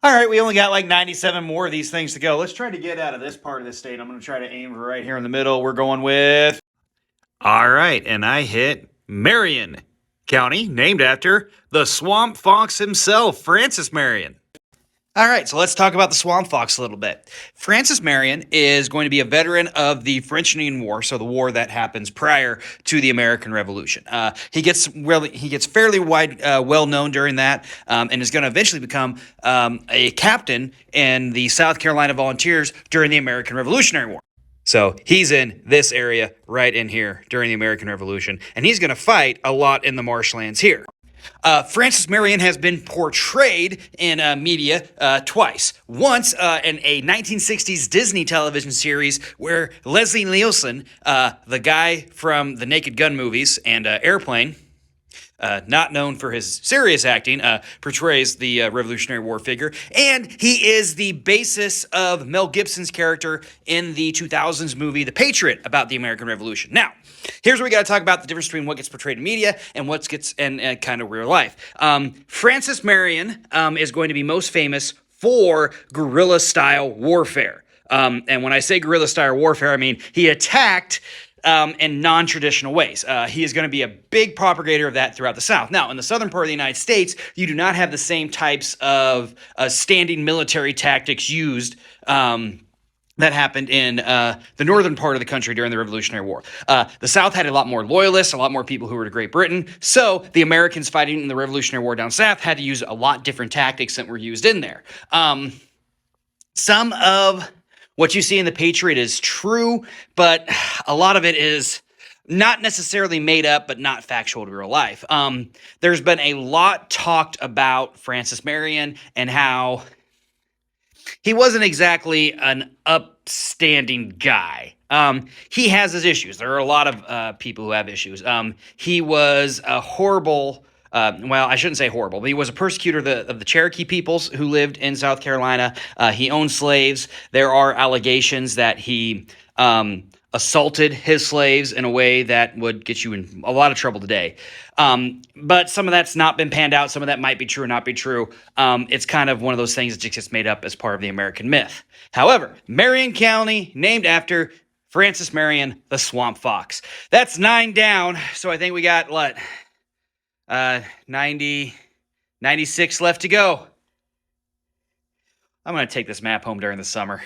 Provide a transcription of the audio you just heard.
All right, we only got like 97 more of these things to go. Let's try to get out of this part of the state. I'm going to try to aim right here in the middle. We're going with... All right, and I hit Marion County, named after the swamp fox himself, Francis Marion. All right, so let's talk about the swamp fox a little bit. Francis Marion is going to be a veteran of the French Indian War, so the war that happens prior to the American Revolution. He gets fairly well known during that, and is going to eventually become a captain in the South Carolina Volunteers during the American Revolutionary War. So he's in this area right in here during the American Revolution, and he's going to fight a lot in the marshlands here. Francis Marion has been portrayed in media twice. Once in a 1960s Disney television series where Leslie Nielsen, the guy from the Naked Gun movies and Airplane, not known for his serious acting, portrays the Revolutionary War figure. And he is the basis of Mel Gibson's character in the 2000s movie The Patriot about the American Revolution. Now, here's where we got to talk about the difference between what gets portrayed in media and what gets in kind of real life. Francis Marion is going to be most famous for guerrilla-style warfare. And when I say guerrilla-style warfare, I mean he attacked in non-traditional ways. He is going to be a big propagator of that throughout the South. Now, in the southern part of the United States, you do not have the same types of standing military tactics used that happened in the northern part of the country during the Revolutionary War. The South had a lot more loyalists, a lot more people who were to Great Britain, so the Americans fighting in the Revolutionary War down south had to use a lot different tactics that were used in there. Some of what you see in The Patriot is true, but a lot of it is not necessarily made up, but not factual to real life. There's been a lot talked about Francis Marion and how he wasn't exactly an upstanding guy. He has his issues. There are a lot of people who have issues. He was a horrible... well, I shouldn't say horrible, but he was a persecutor of the Cherokee peoples who lived in South Carolina. He owned slaves. There are allegations that he assaulted his slaves in a way that would get you in a lot of trouble today. But some of that's not been panned out. Some of that might be true or not be true. It's kind of one of those things that just gets made up as part of the American myth. However, Marion County, named after Francis Marion, the Swamp Fox. That's 9 down, so I think we got, what... 96 left to go. I'm going to take this map home during the summer.